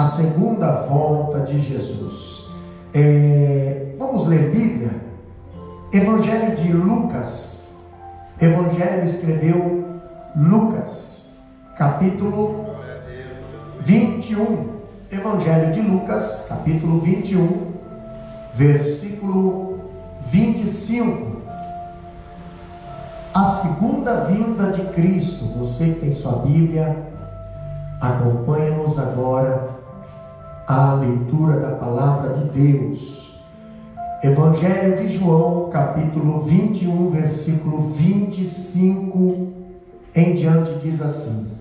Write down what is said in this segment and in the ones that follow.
a segunda volta de Jesus. Vamos ler Bíblia? Evangelho de Lucas. Evangelho escreveu Lucas, capítulo 21. Evangelho de Lucas, capítulo 21, versículo 25. A segunda vinda de Cristo. Você que tem sua Bíblia, acompanha-nos agora a leitura da palavra de Deus. Evangelho de João, capítulo 21, versículo 25 em diante, diz assim: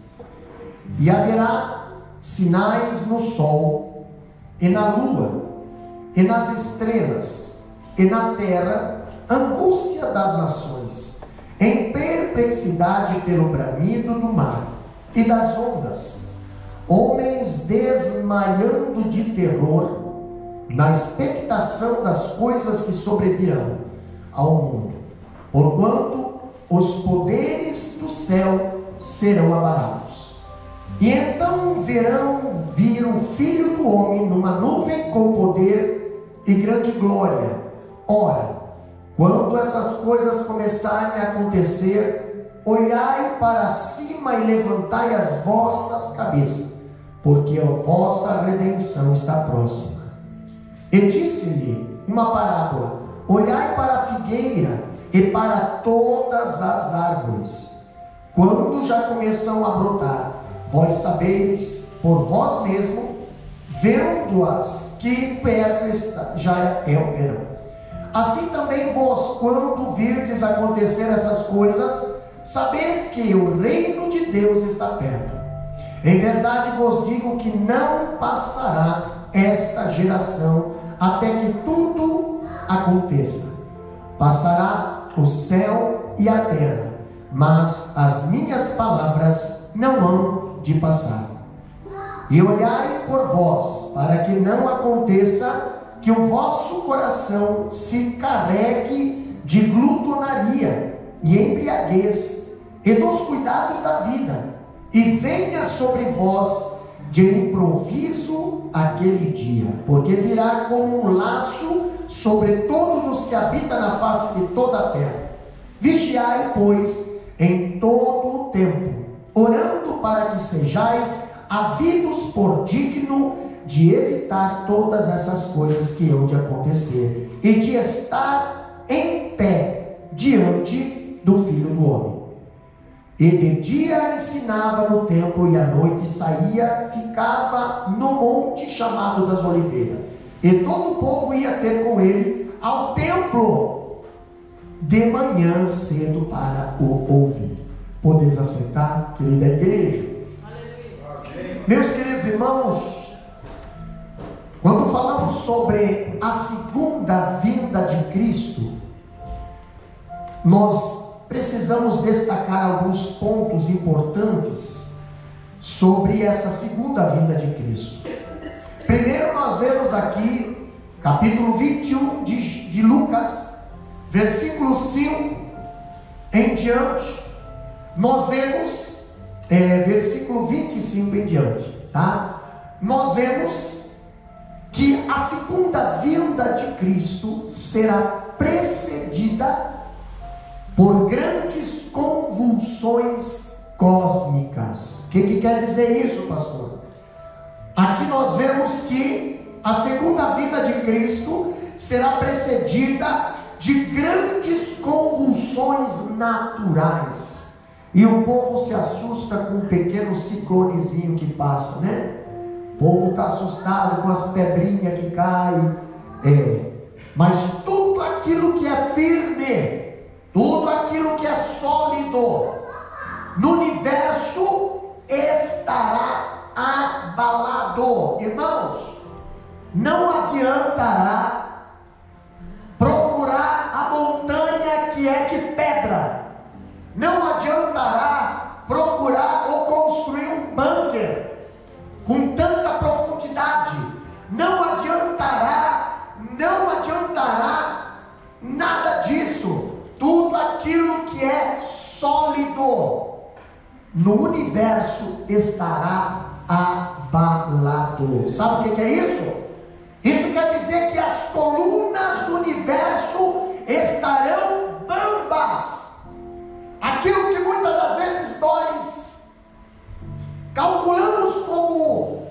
E haverá sinais no sol, e na lua, e nas estrelas, e na terra, angústia das nações, em perplexidade pelo bramido do mar e das ondas, homens desmaiando de terror, na expectação das coisas que sobrevirão ao mundo, porquanto os poderes do céu serão abalados. E então verão vir o Filho do Homem numa nuvem com poder e grande glória. Ora, quando essas coisas começarem a acontecer, olhai para cima e levantai as vossas cabeças, porque a vossa redenção está próxima. E disse-lhe uma parábola: olhai para a figueira e para todas as árvores, quando já começam a brotar, vós sabeis por vós mesmo, vendo-as, que perto já é o verão. Assim também vós, quando virdes acontecer essas coisas, sabeis que o reino de Deus está perto. Em verdade vos digo que não passará esta geração até que tudo aconteça. Passará o céu e a terra, mas as minhas palavras não hão de passar. E olhai por vós, para que não aconteça que o vosso coração se carregue de glutonaria e embriaguez e dos cuidados da vida, e venha sobre vós de improviso aquele dia, porque virá como um laço sobre todos os que habitam na face de toda a terra. Vigiai, pois, em todo o tempo, orando para que sejais havidos por digno de evitar todas essas coisas que hão de acontecer, e de estar em pé diante do Filho do Homem. E de dia ensinava no templo, e à noite saía, ficava no monte chamado das Oliveiras, e todo o povo ia ter com ele ao templo de manhã cedo para o ouvir. Podeis aceitar, querida igreja? Aleluia. Meus queridos irmãos, quando falamos sobre a segunda vinda de Cristo, nós precisamos destacar alguns pontos importantes sobre essa segunda vinda de Cristo. Primeiro, nós vemos aqui, capítulo 21 de Lucas, versículo 5 em diante, nós vemos, versículo 25 em diante, tá? Nós vemos que a segunda vinda de Cristo será precedida por grandes convulsões cósmicas. O que quer dizer isso, pastor? Aqui nós vemos que a segunda vinda de Cristo será precedida de grandes convulsões naturais, e o povo se assusta com um pequeno ciclonezinho que passa, né? O povo está assustado com as pedrinhas que caem, mas tudo aquilo que é firme, tudo aquilo que é sólido no universo estará abalado. Irmãos, não adiantará procurar a montanha que é de pedra, não adiantará procurar ou construir um bunker com tanta profundidade, não adiantará nada disso. Tudo aquilo que é sólido no universo estará abalado. abalado. Sabe o que é isso? Isso quer dizer que as colunas do universo estarão bambas. Aquilo que muitas das vezes nós calculamos como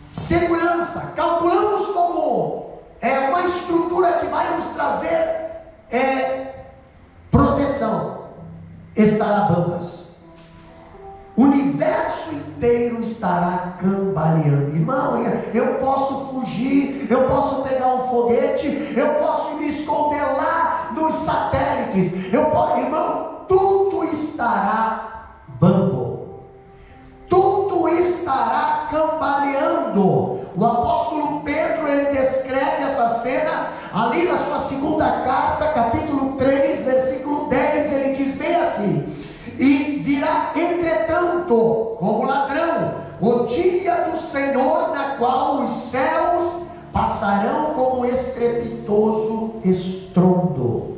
segurança, calculamos como uma estrutura que vai nos trazer proteção, estará bambas. O universo inteiro estará cambaleando. Irmão, eu posso fugir, eu posso pegar um foguete, eu posso me esconder lá nos satélites, irmão, tudo estará bambo, tudo estará cambaleando. O apóstolo Pedro, ele descreve essa cena ali na sua segunda carta, capítulo 3, versículo 10, ele diz bem assim: e virá entretanto como ladrão o dia do Senhor, na qual os céus passarão com um estrepitoso estrondo,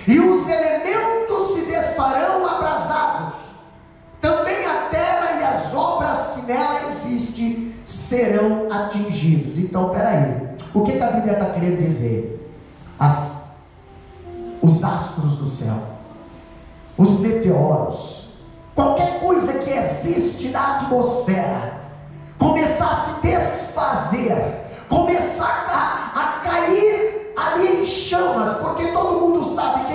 e os elementos se desfarão abrasados, também a terra e as obras que nela existem serão atingidos. Então, peraí, o que a Bíblia está querendo dizer? Os astros do céu, os meteoros, qualquer coisa que existe na atmosfera, começar a se desfazer, começar a cair ali em chamas, porque todo mundo sabe,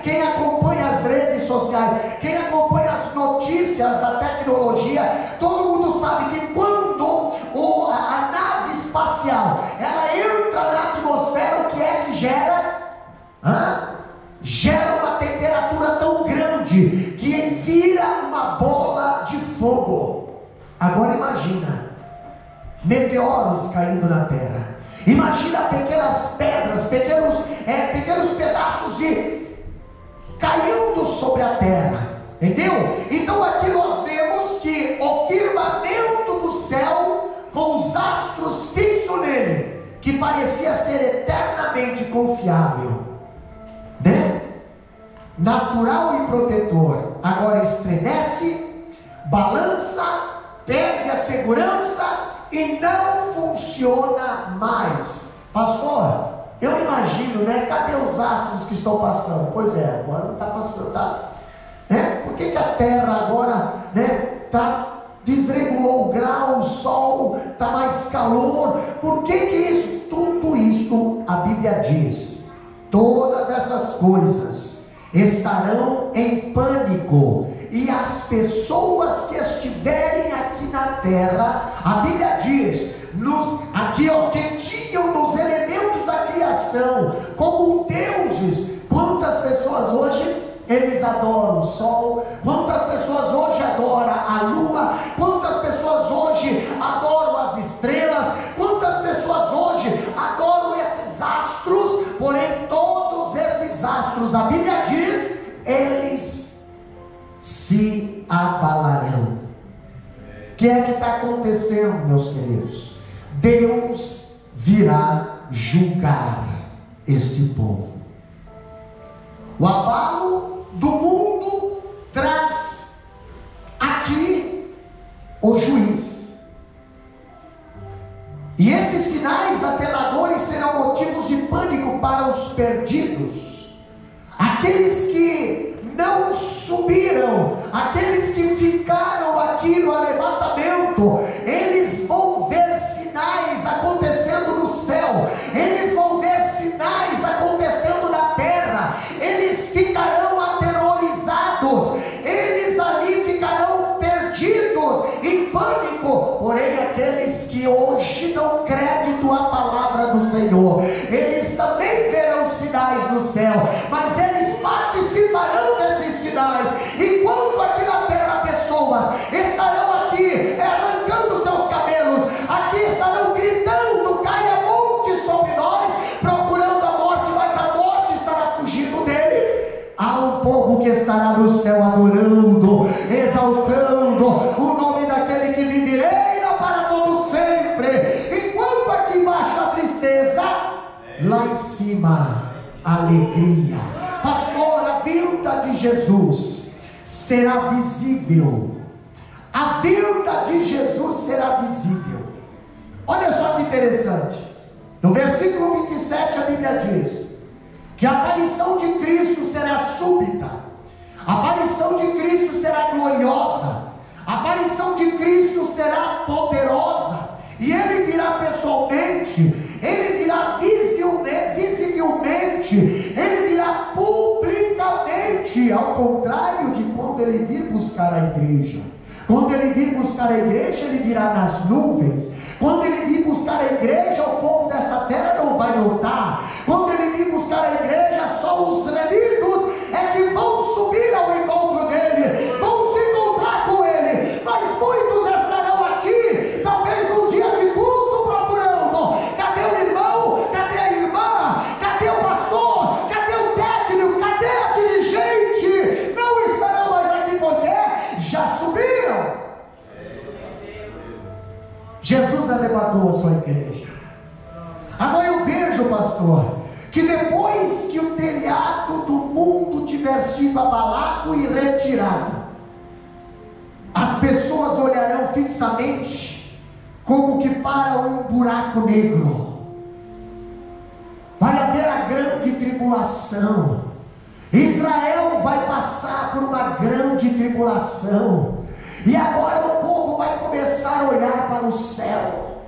quem acompanha as redes sociais, quem acompanha as notícias da tecnologia, todo mundo sabe que quando a nave espacial ela entra na atmosfera, o que é que gera? Gera uma temperatura tão grande que vira uma bola de fogo. Agora imagina meteoros caindo na terra, imagina pequenas pedras, pequenos pedaços caindo sobre a terra, entendeu? Então aqui nós vemos que o firmamento do céu, com os astros fixos nele, que parecia ser eternamente confiável, né? Natural e protetor, agora estremece, balança, perde a segurança e não funciona mais. Pastor, eu imagino, né? Cadê os astros que estão passando? Pois é, agora não está passando, tá? Né? Por que a terra agora, né, desregulou o grau, o sol está mais calor? Por que isso? Tudo isso a Bíblia diz, todas essas coisas estarão em pânico, e as pessoas que estiverem aqui na terra, a Bíblia diz, que tinham nos elementos da criação como deuses. Quantas pessoas hoje eles adoram o sol? Quantas pessoas hoje adoram a lua? Quantas pessoas hoje adoram as estrelas? Quantas pessoas hoje adoram esses astros? Porém, todos esses astros, a Bíblia diz, eles se abalarão. O que é que está acontecendo, meus queridos? Deus virá julgar este povo. O abalo do mundo traz aqui o juiz, e esses sinais aterradores serão motivos de pânico para os perdidos, aqueles que não subiram, aqueles que ficaram aqui no arrebatamento. Eles vão ver sinais acontecendo no céu, eles vão ver sinais acontecendo na terra, eles ficarão aterrorizados, eles ali ficarão perdidos, em pânico. Porém, aqueles que hoje dão crédito à palavra do Senhor, eles também verão sinais no céu, mas eles participarão desses sinais. Enquanto aqui na terra pessoas estarão aqui arrancando seus cabelos, aqui estarão gritando, caia monte sobre nós, procurando a morte, mas a morte estará fugindo deles. Há um povo que estará no céu adorando, exaltando o nome daquele que vive e reina para todo sempre. Enquanto aqui embaixo a tristeza, lá em cima a alegria. Pastor, a vinda de Jesus será visível a vinda de Jesus será visível. Olha só que interessante, no versículo 27 a Bíblia diz que a aparição de Cristo será súbita, a aparição de Cristo será gloriosa, a aparição de Cristo será poderosa, e Ele virá pessoalmente, Ele virá visivelmente, Ele virá publicamente, ao contrário de quando Ele vir buscar a igreja. Quando Ele vir buscar a igreja, Ele virá nas nuvens. Quando Ele vir buscar a igreja, o povo dessa terra não vai notar. Quando Ele vir buscar a igreja, só os remidos é que vão subir ao encontro dEle, vão se encontrar com Ele, mas muitos estarão aqui, talvez num dia de culto, procurando: cadê o irmão? Cadê a irmã? Cadê o pastor? Cadê o técnico? Cadê a dirigente? Não estarão mais aqui porque já subiram. Jesus arrebatou a sua igreja. Agora eu vejo, pastor, que depois que o telhado do mundo tiver sido abalado e retirado, as pessoas olharão fixamente como que para um buraco negro. Vai haver a grande tribulação. Israel vai passar por uma grande tribulação. E agora o povo vai começar a olhar para o céu.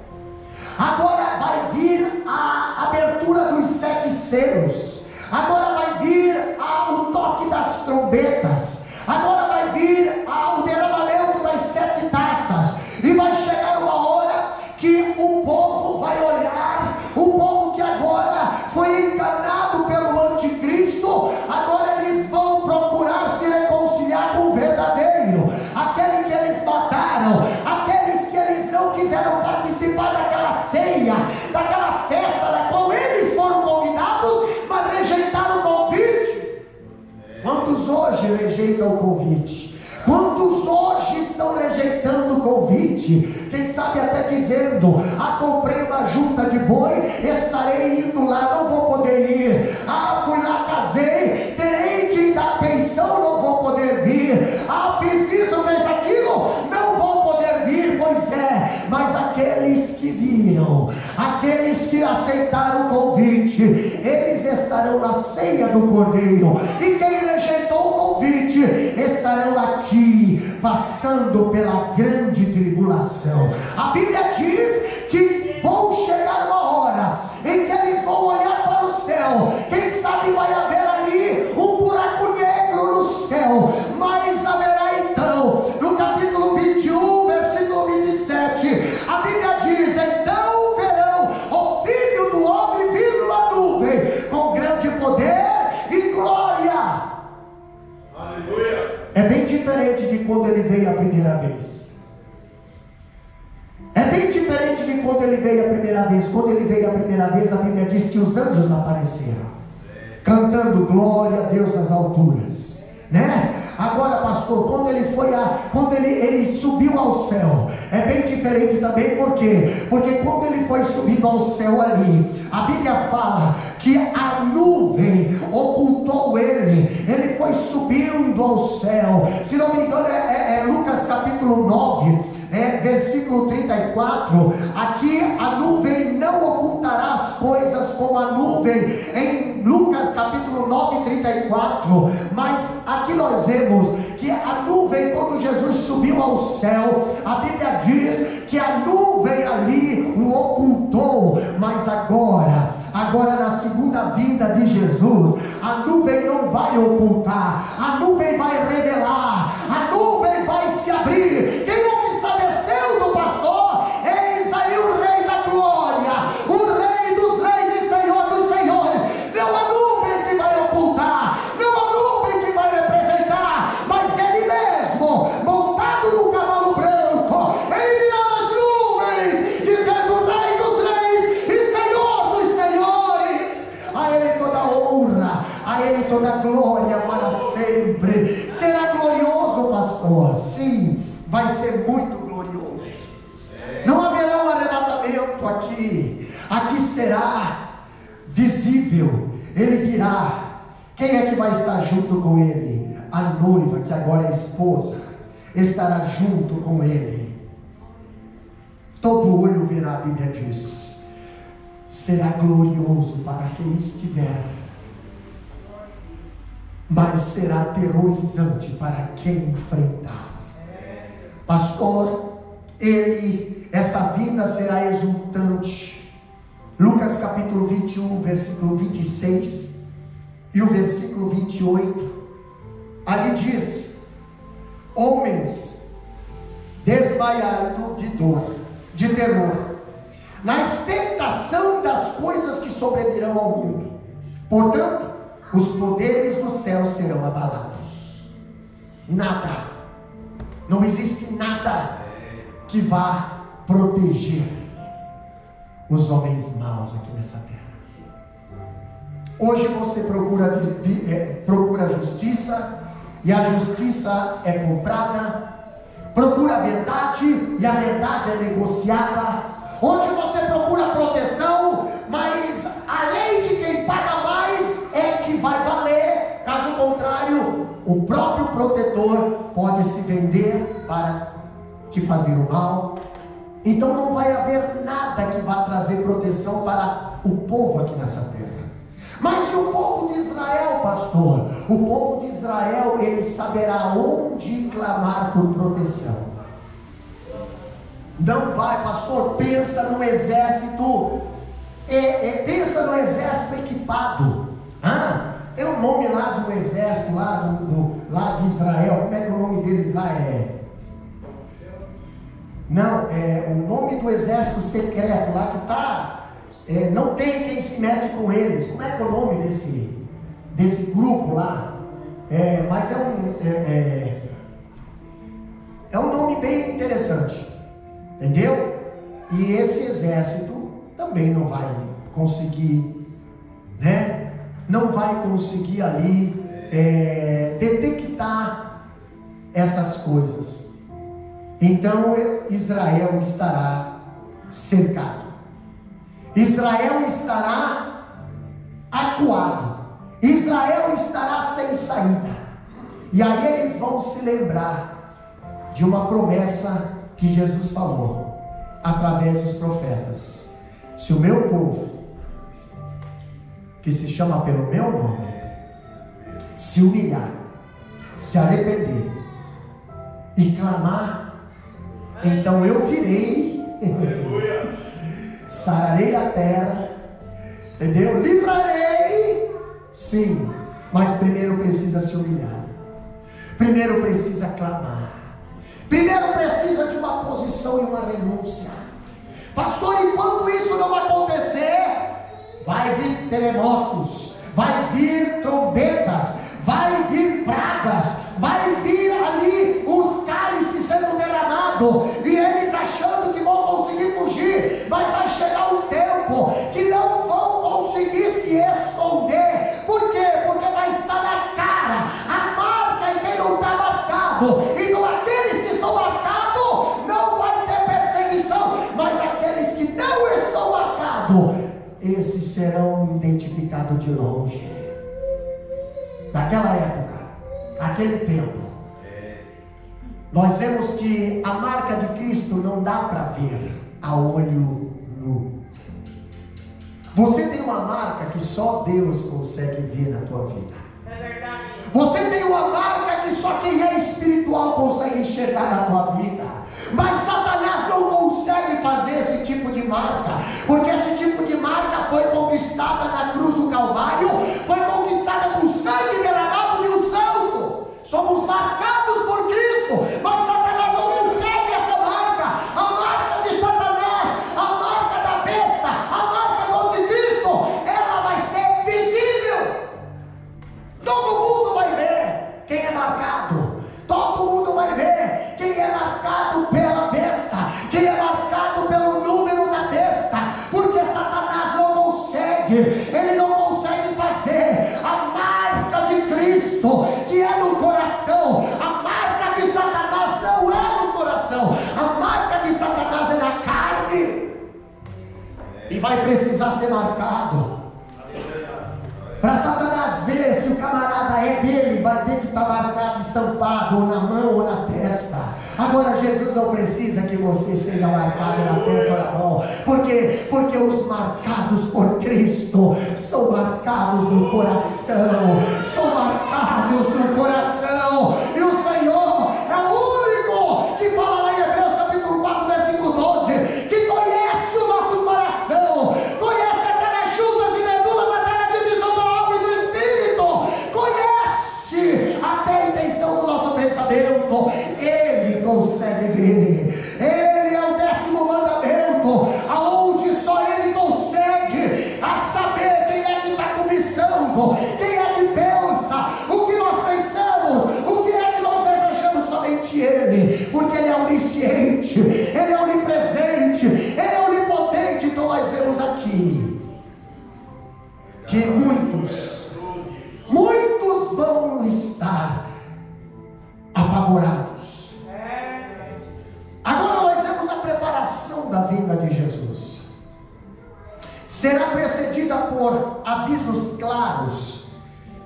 Agora vai vir a abertura dos 7 selos. Agora vai vir o toque das trombetas. Agora vai vir o derramamento das 7 taças. E vai chegar uma hora que o povo vai olhar, o povo que agora foi enganado pelo anticristo, agora eles vão procurar se reconciliar com o verdadeiro, aquele que eles mataram, aqueles que eles não quiseram participar daquela ceia, daquela festa da qual eles foram convidados, mas rejeitaram o convite. Quantos hoje rejeitam o convite? Quantos hoje estão rejeitando o convite? Quem sabe até dizendo: comprei uma junta de boi, estarei indo lá, não vou poder ir. Fui lá, casei, terei que dar atenção, não vou poder vir. Fiz isso, fez aquilo, não vou poder vir. Pois é, mas aqueles que viram, aqueles que aceitaram o convite, eles estarão na ceia do Cordeiro. E quem rejeitou o convite estarão aqui, passando pela grande tribulação. A Bíblia diz que vão chegar uma hora em que eles vão olhar para o céu. Quem sabe vai haver ali um buraco negro no céu, mas haverá então, no capítulo 21, versículo 27, a Bíblia diz: então verão o Filho do Homem vir numa nuvem com grande poder e glória. Aleluia. É bem diferente de quando Ele veio a primeira vez. É bem diferente de quando Ele veio a primeira vez. Quando Ele veio a primeira vez, a Bíblia diz que os anjos apareceram, cantando glória a Deus nas alturas, né? Agora, pastor, quando ele subiu ao céu, é bem diferente também. Por quê? Porque quando ele foi subindo ao céu ali, a Bíblia fala que a nuvem ocultou ele foi subindo ao céu. Se não me engano é Lucas capítulo 9, versículo 34, aqui a nuvem não ocultará as coisas como a nuvem em Lucas capítulo 9, 34, mas aqui nós vemos que a nuvem, quando Jesus subiu ao céu, a Bíblia diz que a nuvem ali o ocultou, mas agora na segunda vinda de Jesus, a nuvem não vai ocultar, a nuvem vai revelar, a nuvem vai se abrir. Quem é que está descendo, pastor? Eis aí o Rei da Glória, o Rei dos Reis e Senhor dos Senhores. Não há nuvem que vai ocultar, não há nuvem que vai representar, mas Ele mesmo, montado num cavalo branco, Ele virá nas nuvens, dizendo: Rei dos Reis e Senhor dos Senhores. A Ele toda a honra, a Ele toda a glória para sempre. Será glorioso, pastor? Sim, vai ser muito glorioso. Não haverá um arrebatamento aqui. Aqui será visível. Ele virá. Quem é que vai estar junto com Ele? A noiva, que agora é esposa. estará junto com ele. Todo olho verá, a Bíblia diz, será glorioso para quem estiver, mas será aterrorizante para quem enfrentar. Pastor, essa vida será exultante. Lucas capítulo 21, versículo 26 e o versículo 28, ali diz: homens desmaiando de dor, de terror, na expectação das coisas que sobrevirão ao mundo. Portanto, os poderes do céu serão abalados. Nada, não existe nada que vá proteger os homens maus aqui nessa terra. Hoje você procura justiça, e a justiça é comprada. Procura a verdade, e a verdade é negociada. Hoje você procura proteção, mas a lei de quem paga mais é que vai valer. Caso contrário, o próprio protetor pode se vender para te fazer o mal. Então não vai haver nada que vá trazer proteção para o povo aqui nessa terra. Mas e o povo de Israel, pastor? O povo de Israel, ele saberá onde clamar por proteção. Não vai, pastor, pensa no exército, pensa no exército equipado. Tem um nome lá do exército, lá de Israel. Como é que é o nome deles lá Não, é o nome do exército secreto lá que está. Não tem quem se mete com eles. Como é que é o nome desse grupo lá? Mas é um nome bem interessante, entendeu? E esse exército também não vai conseguir, né? Não vai conseguir ali detectar essas coisas. Então Israel estará cercado. Israel estará acuado. Israel estará sem saída. E aí eles vão se lembrar de uma promessa que Jesus falou através dos profetas: se o meu povo, que se chama pelo meu nome, se humilhar, se arrepender e clamar, então eu virei, sararei a terra, entendeu? Livrarei, sim, mas primeiro precisa se humilhar, primeiro precisa clamar, primeiro precisa de uma posição e uma renúncia. Pastor, enquanto isso não acontecer, vai vir terremotos, vai vir trombetas, vai vir pragas, vai vir ali os cálices sendo derramados, e eles achando que vão conseguir fugir, mas vai chegar um tempo que não vão conseguir se esconder. Por quê? Porque vai estar na cara a marca em quem não está marcado. Então aqueles que estão marcados não vai ter perseguição, mas aqueles que não estão marcados, esses serão identificados de longe. Naquela época, naquele tempo, nós vemos que a marca de Cristo não dá para ver a olho nu. Você tem uma marca que só Deus consegue ver na tua vida. É verdade. Você tem uma marca que só quem é espiritual consegue enxergar na tua vida. Mas Satanás não consegue fazer esse tipo de marca, porque esse tipo de marca foi conquistada na cruz do Calvário, foi conquistada com sangue derramado de um santo. Somos marcados por Cristo, mas Satanás não consegue essa marca. A marca de Satanás, a marca da besta, a marca do anticristo, ela vai ser visível. Todo mundo vai ver quem é marcado. Todo mundo vai ver quem é marcado pela besta, quem é marcado pelo número da besta, porque Satanás não consegue, ele não consegue fazer a marca de Cristo, que é no coração. A marca de Satanás não é no coração, a marca de Satanás é na carne, e vai precisar ser marcado. Para Satanás ver se o camarada é dele, vai ter que estar marcado, estampado, ou na mão ou na testa. testa. Agora Jesus não precisa que você seja marcado na testa ou na mão, porque os marcados por Cristo são marcados no coração, são marcados no coração. E o Senhor é o único que fala lá em Hebreus capítulo 4 versículo 12, que conhece o nosso coração, conhece até nas juntas e medulas, até na divisão da alma e do espírito, conhece até a intenção do nosso pensamento. Ele consegue ver. Ele é o 10º mandamento, aonde só Ele consegue a saber quem é que está cobiçando, quem é que pensa, o que nós pensamos, o que é que nós desejamos. Somente Ele, porque Ele é onisciente, Ele é onipresente, Ele é onipotente. Então nós vemos aqui que muitos vão estar apavorados. Agora nós vemos a preparação da vinda de Jesus. Será precedida por avisos claros.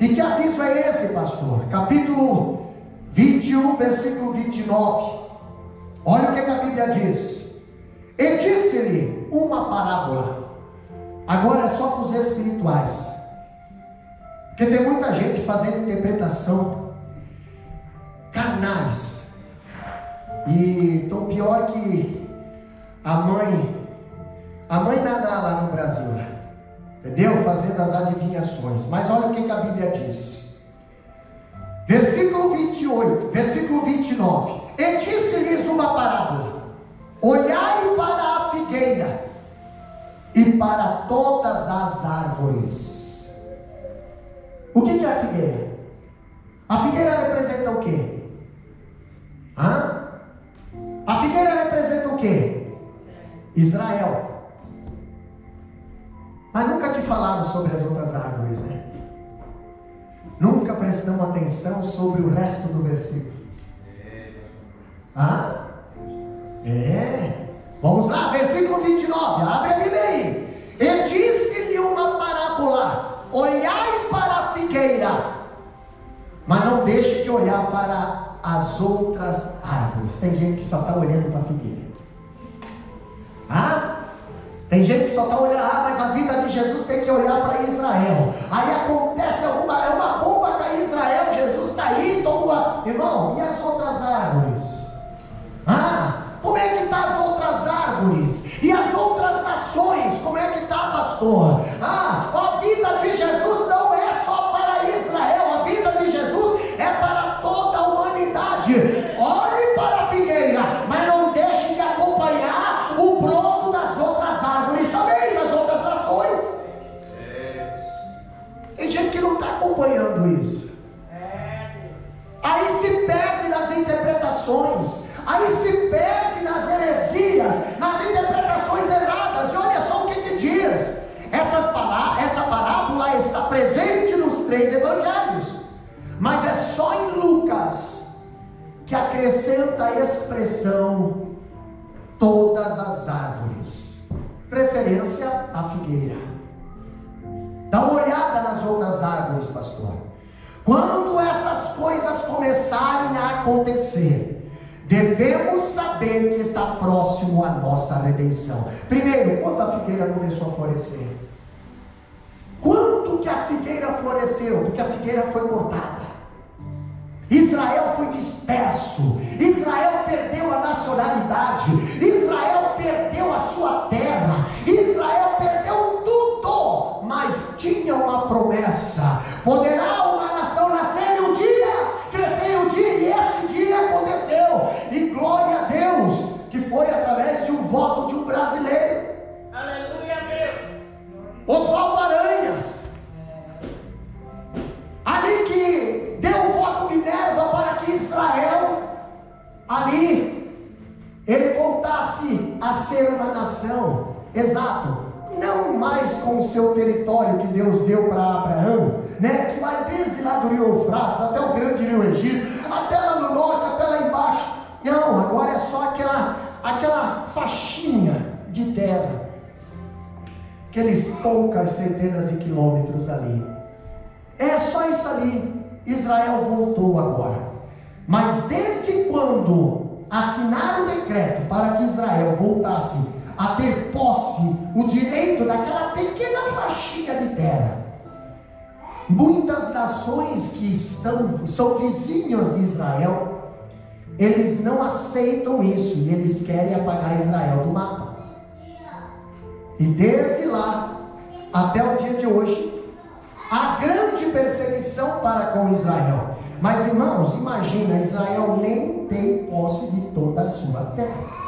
E que aviso é esse, pastor? Capítulo 21, versículo 29. Olha o que a Bíblia diz. E disse-lhe uma parábola. Agora é só para os espirituais, porque tem muita gente fazendo interpretação carnais. E tão pior que a mãe Naná lá no Brasil, entendeu? Fazendo as adivinhações. Mas olha o que a Bíblia diz. Versículo 28, versículo 29. E disse-lhes uma parábola: olhai para a figueira e para todas as árvores. O que é a figueira? A figueira representa o quê? A figueira representa o quê? Israel. Mas nunca te falaram sobre as outras árvores, né? Nunca prestamos atenção sobre o resto do versículo. Vamos lá, versículo 29. Abre a Bíblia aí. E disse-lhe uma parábola: olhai para a figueira, mas não deixe de olhar para as outras árvores. Tem gente que só está olhando para a figueira. Tem gente que só está olhando, mas a vida de Jesus tem que olhar para Israel. Aí acontece é uma bomba cair em Israel, Jesus está aí, toma. Irmão, e as outras árvores? Como é que está as outras árvores? E as outras nações, como é que está, pastor? A vida de Jesus não é só para Israel, a vida de Jesus é para toda a humanidade. Olhe para a figueira, mas não deixe de acompanhar o broto das outras árvores também, das outras nações. Tem gente que não está acompanhando isso. Aí se perde nas interpretações, aí se perde nas heresias, nas interpretações erradas. E olha só o que diz. Essa parábola está presente nos 3 evangelhos, mas é só em Lucas que acrescenta a expressão todas as árvores, preferência à figueira. Dá uma olhada nas outras árvores, pastor. Quando essas coisas começarem a acontecer, devemos saber que está próximo a nossa redenção. Primeiro, quando a figueira começou a florescer? Quando que a figueira floresceu? Porque a figueira foi cortada. Israel foi disperso. Israel perdeu a nacionalidade. Israel perdeu a sua terra. Israel perdeu tudo. Mas tinha uma promessa: poderá uma nação nascer em um dia, crescer em um dia, e esse dia aconteceu. E glória a Deus que foi através de um voto de um brasileiro. Aleluia a Deus. Oswaldo Aranha, ali que deu o voto Minerva para que Israel, ali, ele voltasse a ser uma nação. Exato. Não mais com o seu território que Deus deu para Abraão, né? Que vai desde lá do rio Eufrates até o grande rio Egito, até lá no norte, até lá embaixo. Não, agora é só aquela faixinha de terra, aqueles poucas centenas de quilômetros ali. É só isso ali. Israel voltou agora. Mas desde quando assinaram o decreto para que Israel voltasse a ter posse, o direito daquela pequena faixinha de terra, muitas nações que são vizinhos de Israel, eles não aceitam isso e eles querem apagar Israel do mapa. E desde lá até o dia de hoje, há grande perseguição para com Israel. Mas irmãos, imagina, Israel nem tem posse de toda a sua terra.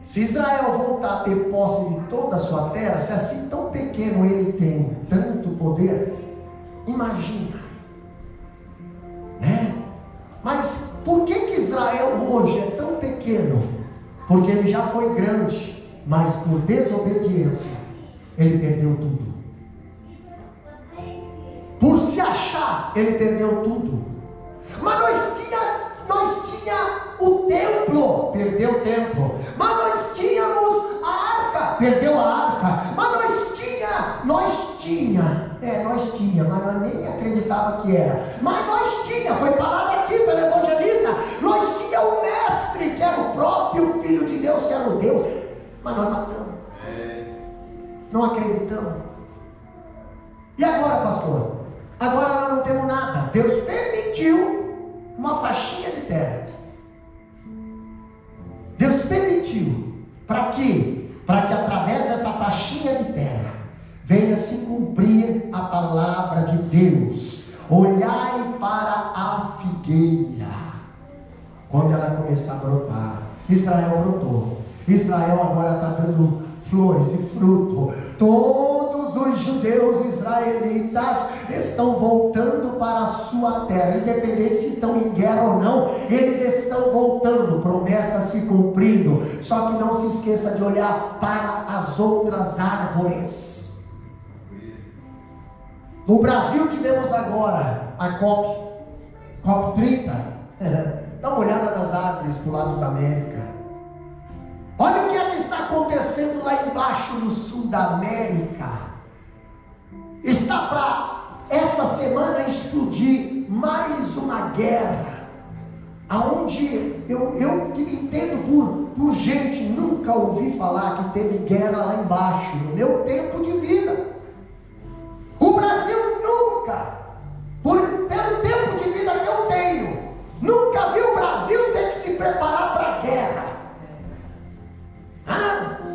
Se Israel voltar a ter posse de toda a sua terra, se assim tão pequeno ele tem tanto poder, imagina, né? Mas por que Israel hoje é tão pequeno? Porque ele já foi grande, mas por desobediência ele perdeu tudo. Por se achar, ele perdeu tudo. Mas nós tinha o templo, perdeu o templo. Mas nós tínhamos a arca, perdeu a arca. Mas nós tinha, mas nós nem acreditava que era. Mas nós tinha, foi falado aqui pelo evangelista, nós tinha o mestre, que era o próprio Filho de Deus, que era o Deus. Mas nós matamos. Não acreditamos. E agora, pastor? Agora nós não temos nada. Deus permitiu uma faixinha de terra. Deus permitiu. Para quê? Para que através dessa faixinha de terra venha se cumprir a palavra de Deus. Olhai para a figueira quando ela começar a brotar. Israel brotou. Israel agora está dando flores e fruto. Todos os judeus israelitas estão voltando para a sua terra, independente se estão em guerra ou não, eles estão voltando, promessa se cumprindo. Só que não se esqueça de olhar para as outras árvores. No Brasil tivemos agora a COP 30. Dá uma olhada nas árvores para o lado da América. Olha o que é que está acontecendo lá embaixo no sul da América. Está para essa semana explodir mais uma guerra, aonde eu que me entendo por gente, nunca ouvi falar que teve guerra lá embaixo no meu tempo de vida. O Brasil nunca, pelo tempo de vida que eu tenho, nunca vi o Brasil ter que se preparar para a guerra.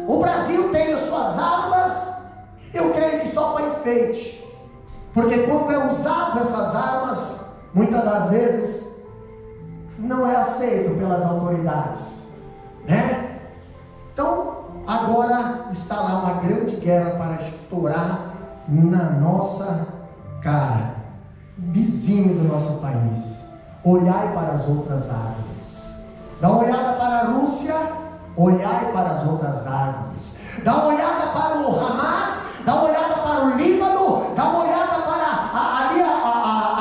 O Brasil tem as suas armas, eu creio que só para enfeite, porque quando é usado essas armas, muitas das vezes não é aceito pelas autoridades, né? Então agora está lá uma grande guerra para estourar na nossa cara, vizinho do nosso país. Olhai para as outras árvores, dá uma olhada para a Rússia, olhai para as outras árvores, dá uma olhada para o Hamas, dá uma olhada para o Líbano, dá uma olhada para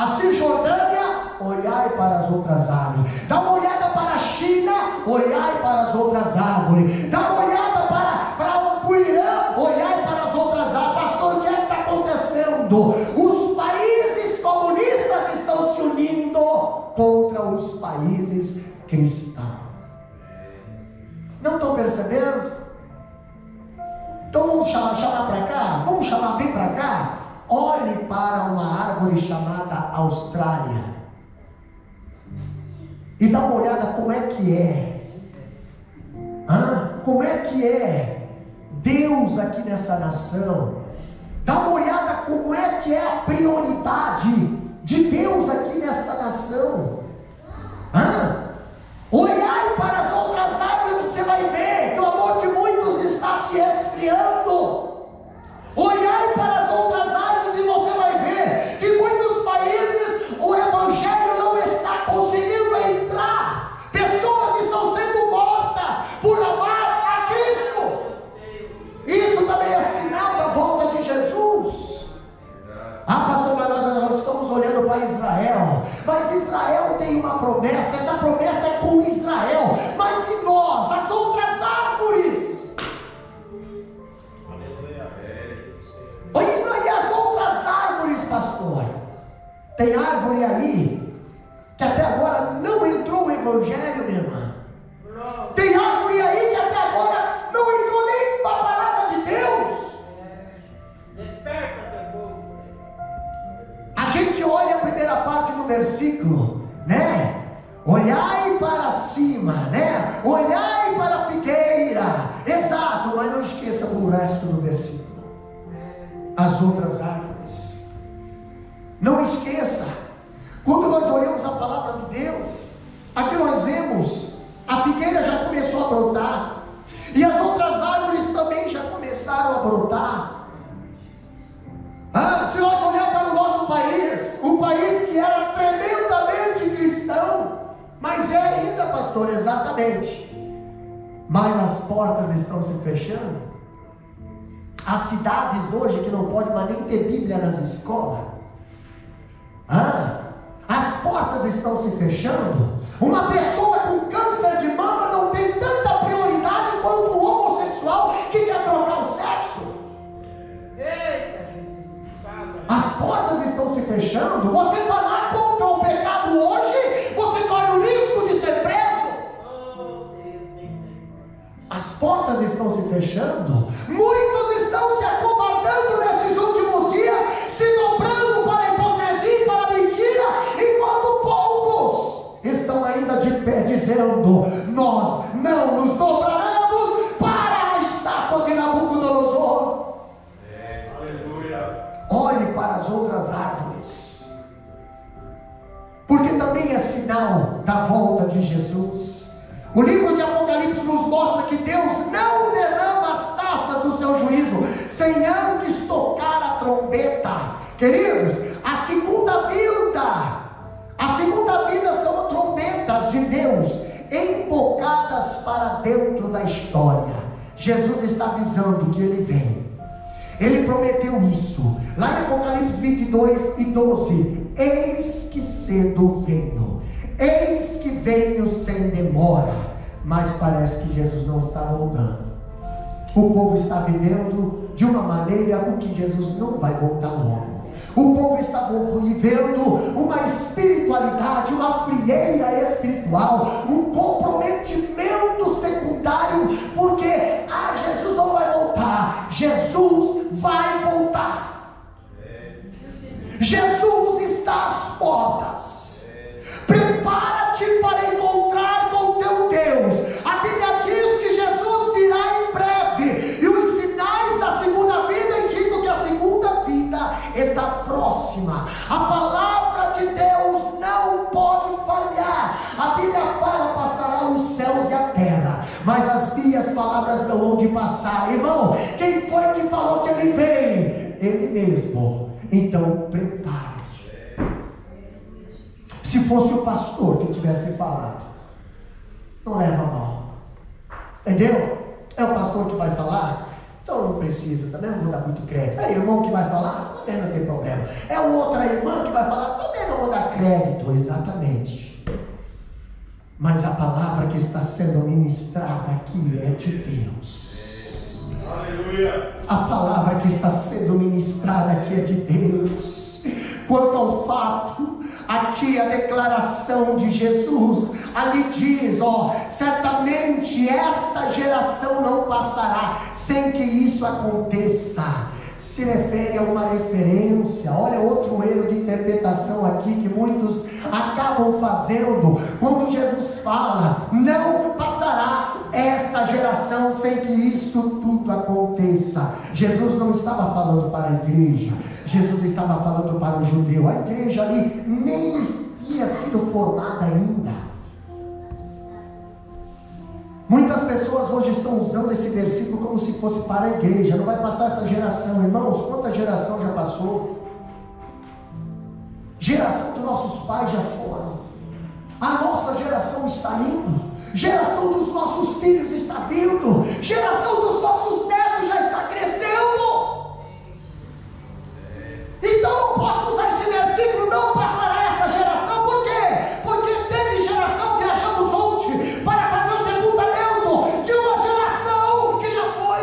a Cisjordânia, olhai para as outras árvores, dá uma olhada para a China, olhai para as outras árvores, dá uma olhada para o Irã, olhai para as outras árvores. Pastor, o que é que está acontecendo? Os países comunistas estão se unindo contra os países cristãos. Não estão percebendo? Então vamos chamar para cá, vamos chamar bem para cá. Olhe para uma árvore chamada Austrália e dá uma olhada como é que é. Como é que é Deus aqui nessa nação. Dá uma olhada como é que é a prioridade de Deus aqui nesta nação. Olhai para as outras árvores, você vai ver que o amor de muitos está se esfriando. Olhai para as outras árvores e você vai ver que muitos países o evangelho não está conseguindo entrar. Pessoas estão sendo mortas por amar a Cristo. Isso também é sinal da volta de Jesus. Pastor, mas nós estamos olhando para Israel. Mas Israel tem uma promessa. Essa promessa é com Israel. Mas e nós, as outras árvores? Aleluia. E as outras árvores, pastor? Tem árvore aí que até agora não entrou o Evangelho, minha irmã. Tem árvore aí que até agora não entrou nem para a palavra de Deus. Desperta teu povo. A gente olha a primeira parte do versículo, né? Olhai para cima, né? Olhai para a figueira. Exato, mas não esqueça do resto do versículo. As outras árvores. Não esqueça. Quando nós olhamos a palavra de Deus, aqui nós vemos, a figueira já começou a brotar. E as outras árvores também já começaram a brotar. Se nós olharmos para o nosso país, um país que era tremendamente cristão, mas é ainda, pastor, exatamente. Mas as portas estão se fechando. As cidades hoje que não pode mais nem ter Bíblia nas escolas. As portas estão se fechando. Uma pessoa com câncer de mama não tem tanta prioridade quanto o homossexual que quer trocar o sexo. Eita, Jesus. As portas estão se fechando. Você falar contra o pecado hoje, você corre o risco de ser preso. As portas estão se fechando. Muitos estão se acovardando nesses últimos dias, se dobrando para a hipocrisia e para a mentira, enquanto poucos estão ainda de pé dizendo: nós não nos dobraremos para a estátua de Nabucodonosor. Aleluia. Olhe para as outras árvores, porque também é sinal da volta de Jesus. O livro de Apocalipse nos mostra que Deus não derrama as taças do seu juízo sem antes tocar a trombeta. Queridos, a segunda vida são trombetas de Deus embocadas para dentro da história. Jesus está avisando que Ele vem. Ele prometeu isso lá em Apocalipse 22:12. Eis que cedo venho, eis que venho sem demora. Mas parece que Jesus não está voltando. O povo está vivendo de uma maneira com que Jesus não vai voltar logo. O povo está vivendo uma espiritualidade, uma frieira espiritual, um comprometimento secundário, porque Jesus não vai voltar. Jesus vai voltar. Jesus está às portas. Prepara-te para encontrar com o teu Deus. A Bíblia diz que Jesus virá em breve, e os sinais da segunda vida indicam que a segunda vida está próxima. A palavra de Deus não pode falhar. A Bíblia fala: passará os céus e a terra, mas as minhas palavras não hão de passar. Irmão, quem foi que falou que Ele vem? Ele mesmo. Então prepare. Se fosse o pastor que tivesse falado, não leva mal, entendeu? É o pastor que vai falar, então não precisa, também não vou dar muito crédito. É o irmão que vai falar, também não tem problema. É outra irmã que vai falar, também não vou dar crédito. Exatamente. Mas a palavra que está sendo ministrada aqui é de Deus. Aleluia. A palavra que está sendo ministrada aqui é de Deus. Quanto ao fato, aqui a declaração de Jesus, ali diz, certamente esta geração não passará sem que isso aconteça. Se refere a uma referência. Olha outro erro de interpretação aqui que muitos acabam fazendo. Quando Jesus fala, não passará essa geração sem que isso tudo aconteça. Jesus não estava falando para a igreja, Jesus estava falando para o judeu. A igreja ali nem tinha sido formada ainda. Muitas pessoas hoje estão usando esse versículo como se fosse para a igreja. Não vai passar essa geração, irmãos. Quanta geração já passou? Geração dos nossos pais já foram. A nossa geração está indo. Geração dos nossos filhos está vindo. Geração dos nossos netos já está crescendo. Então não posso usar esse versículo, não passará essa geração. Por quê? Porque teve geração, viajamos ontem para fazer o sepultamento de uma geração que já foi.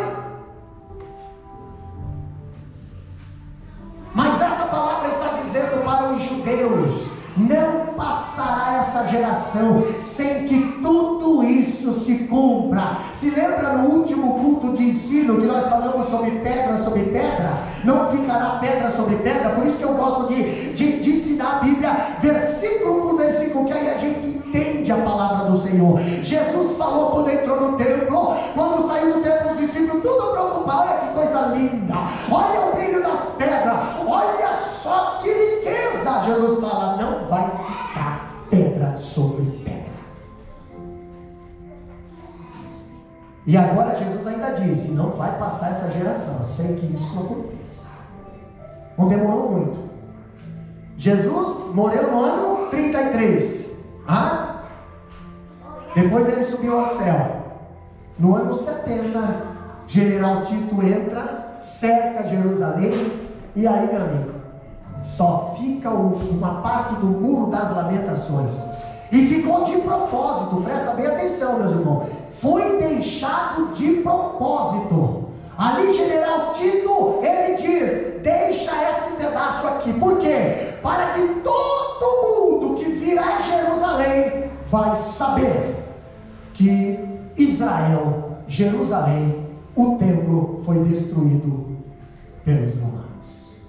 Mas essa palavra está dizendo para os judeus não passará essa geração sem que tudo isso se cumpra. Se lembra no último culto de ensino que nós falamos sobre pedra sobre pedra? Não ficará pedra sobre pedra. Por isso que eu gosto de ensinar a Bíblia versículo por versículo, que aí a gente entende a palavra do Senhor. Jesus falou quando entrou no templo, quando saiu do templo, os discípulos tudo preocupados. Olha que coisa linda, olha o brilho das pedras, olha só que riqueza. Jesus fala: não vai ficar pedra sobre pedra. E agora Jesus ainda diz: não vai passar essa geração sem que isso aconteça. Não demorou muito. Jesus morreu no ano 33. Depois ele subiu ao céu. No ano 70, General Tito entra, cerca Jerusalém, e aí, meu amigo, só fica uma parte do muro das lamentações. E ficou de propósito, presta bem atenção, meus irmãos, foi deixado de propósito. Ali, General Tito, ele diz: deixa esse pedaço aqui. Por quê? Para que todo mundo que virá em Jerusalém vai saber que Israel, Jerusalém, o templo foi destruído pelos romanos.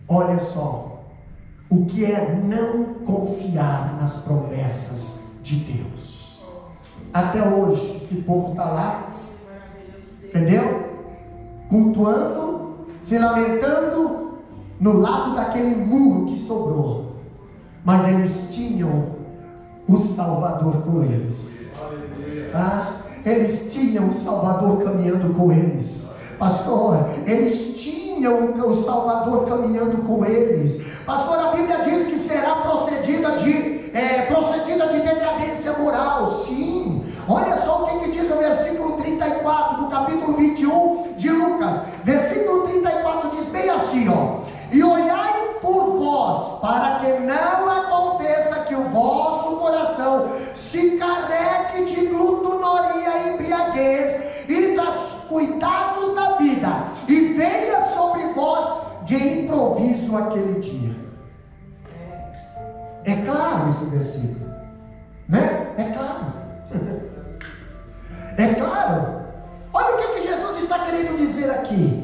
Olha só o que é não confiar nas promessas de Deus. Até hoje esse povo está lá, entendeu? Cultuando, se lamentando no lado daquele muro que sobrou, mas eles tinham o Salvador com eles. Eles tinham o Salvador caminhando com eles. Pastor, eles tinham o Salvador caminhando com eles. Pastor, a Bíblia diz que será procedida de decadência moral. Sim. Olha só o que diz o versículo 34 do capítulo 21 de Lucas. Versículo 34 diz bem assim, ó: e olhai por vós, para que não aconteça que o vosso coração se carregue de glutonaria e embriaguez e dos cuidados da vida, e venha sobre vós de improviso aquele dia. É claro esse versículo, né? É claro. É claro. Olha o que Jesus está querendo dizer aqui.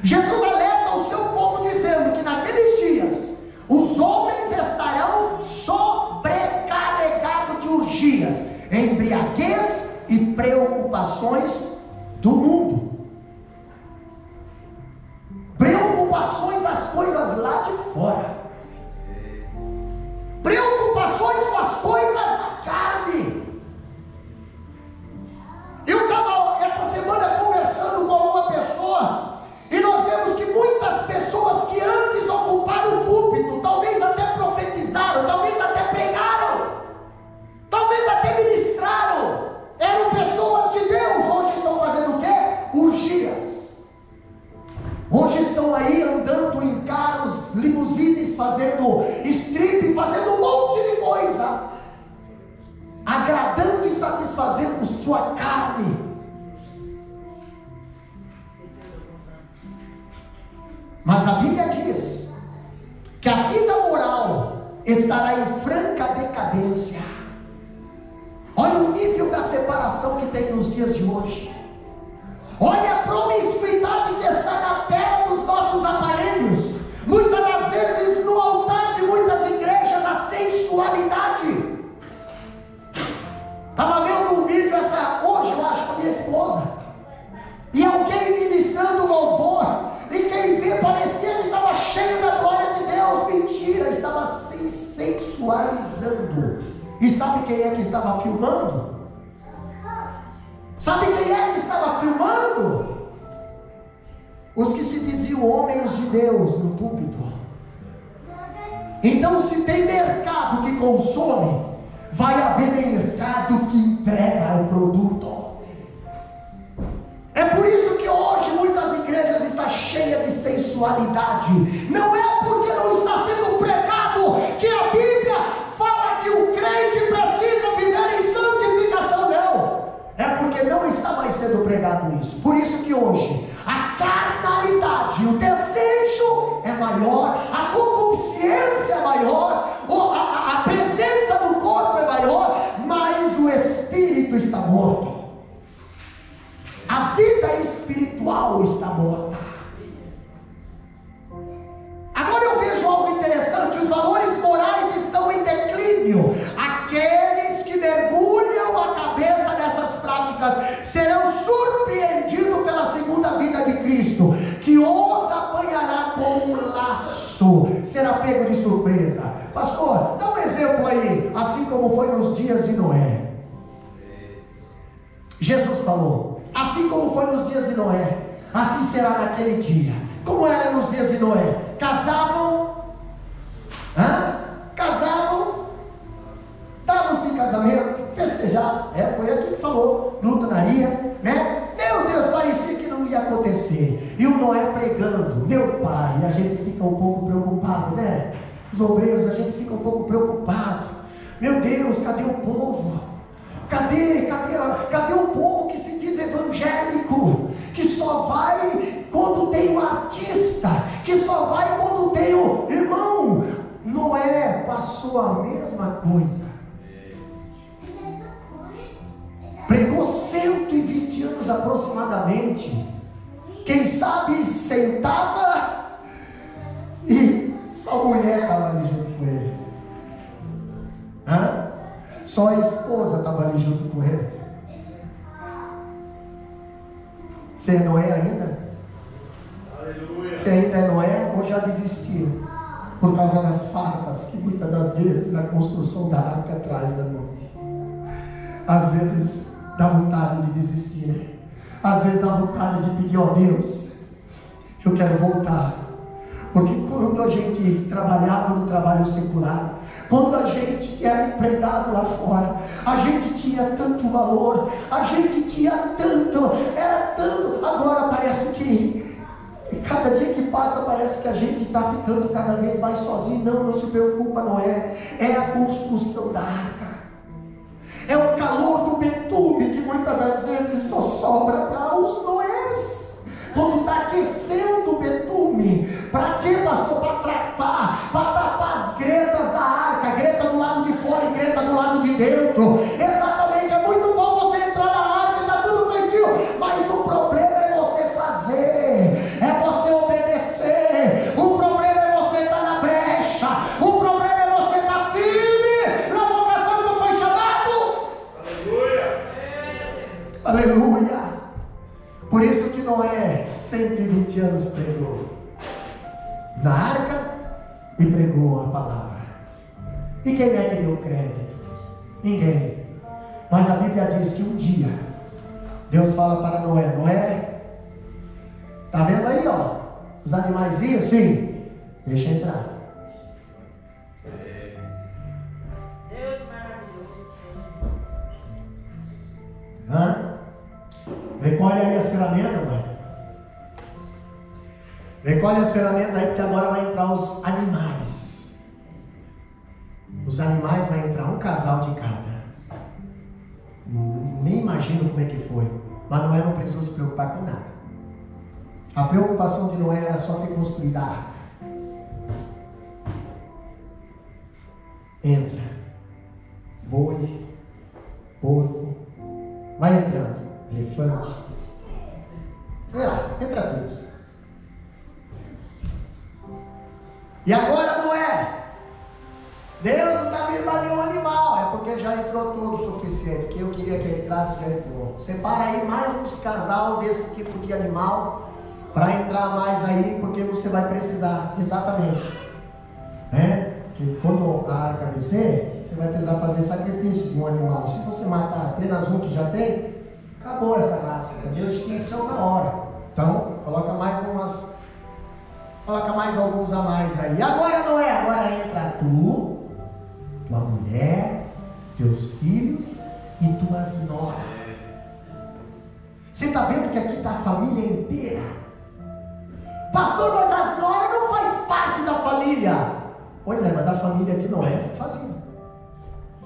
Jesus alerta o seu povo dizendo que naqueles dias os homens estarão sobrecarregados de urgias, embriaguez e preocupações do mundo. Preocupações das coisas lá de fora. Preocupações com as coisas da carne. Eu estava essa semana conversando com uma pessoa, e nós vemos que muitas pessoas que antes ocuparam o púlpito, talvez até profetizaram, talvez até pregaram, talvez até ministraram, eram pessoas de Deus, hoje estão fazendo o quê? Urgias. Hoje estão aí andando em carros, limusines, fazendo strip, fazendo um monte de coisa, agradando e satisfazendo sua carne. Mas a Bíblia diz que a vida moral estará em franca decadência. Olha o nível da separação que tem nos dias de hoje. Olha a promiscuidade que está na tela dos nossos aparelhos. Muitas das vezes no altar de muitas igrejas, a sensualidade. Estava vendo um vídeo hoje, eu acho, com a minha esposa, e alguém ministrando louvor, e quem vê parecia que estava cheio da glória de Deus. Mentira, estava se sensualizando. E sabe quem é que estava filmando? Sabe quem é que estava filmando? Os que se diziam homens de Deus no púlpito. Então, se tem mercado que consome, vai haver mercado que entrega o produto. É por isso que hoje muitas igrejas estão cheias de sensualidade. Não é porque não está sendo pregado que a Bíblia fala que o crente precisa viver em santificação, não. É porque não está mais sendo pregado isso. Por isso que hoje a carnalidade, o desejo é maior, a concupiscência consciência é maior, a presença do corpo é maior, mas o espírito está morto. A vida espiritual está morta. Agora eu vejo algo interessante: os valores morais estão em declínio. Aqueles que mergulham a cabeça nessas práticas serão surpreendidos pela segunda vida de Cristo, que os apanhará com um laço, será pego de surpresa. Pastor, dá um exemplo aí, assim como foi nos dias de Noé. Jesus falou: assim como foi nos dias de Noé, assim será naquele dia. Como era nos dias de Noé? Casavam, davam-se em casamento, festejavam. Foi aqui que falou, glutonaria, né? Meu Deus, parecia que não ia acontecer. E o Noé pregando, meu pai, a gente fica um pouco preocupado, né? Os obreiros, a gente fica um pouco preocupado. Meu Deus, cadê o povo? Cadê o povo que se diz evangélico? Que só vai quando tem um artista, que só vai quando tem o irmão. Noé passou a mesma coisa. Pregou 120 anos aproximadamente. Quem sabe sentava e só a mulher estava ali junto com ele. Só a esposa estava ali junto com ele. Você é Noé ainda? Aleluia. Você ainda é Noé ou já desistiu? Por causa das farpas que muitas das vezes a construção da arca traz na mão. Às vezes dá vontade de desistir. Às vezes dá vontade de pedir: ó Deus, eu quero voltar. Porque quando a gente trabalhava no trabalho secular, quando a gente era empregado lá fora, a gente tinha tanto valor, a gente tinha tanto, era tanto. Agora parece que cada dia que passa parece que a gente está ficando cada vez mais sozinho. Não se preocupa, Noé. É a construção da arca, é o calor do betume que muitas das vezes só sobra para os Noés. Quando está aquecendo o betume, para quê, pastor? Para tapar as gretas da arca, greta do lado de fora e greta do lado de dentro. Exatamente, é muito bom você entrar na arca e está tudo feitinho, mas o problema é você fazer, é você obedecer. O problema é você estar na brecha, o problema é você estar firme na vocação que foi chamado. Aleluia! Aleluia! Por isso que Noé 120 anos pregou na arca e pregou a palavra. E quem é que deu crédito? Ninguém. Mas a Bíblia diz que um dia Deus fala para Noé: Noé, tá vendo aí, ó, os animaizinhos? Sim, deixa entrar. Deus maravilhoso. Recolhe aí as ferramentas, mãe. Recolhe as ferramentas aí, porque agora vai entrar os animais. Os animais vai entrar um casal de cada. Nem imagino como é que foi. Mas Noé não precisou se preocupar com nada. A preocupação de Noé era só ter construído a arca. Entra. Boi, porco, vai entrando. Elefante. Entra tudo. E agora Noé, Deus não está vindo para nenhum animal, é porque já entrou todo o suficiente. Que eu queria que entrasse, já entrou. Separa aí mais uns casal desse tipo de animal para entrar mais aí, porque você vai precisar. Exatamente. Que quando a arca descer, você vai precisar fazer sacrifício de um animal. Se você matar apenas um que já tem, acabou essa raça, entendeu? Extinção na hora. Então, coloca mais alguns a mais aí. Agora não é, agora entra tu, tua mulher, teus filhos e tuas noras. Você está vendo que aqui está a família inteira? Pastor, mas as noras não faz parte da família. Pois é, mas da família de Noé fazia.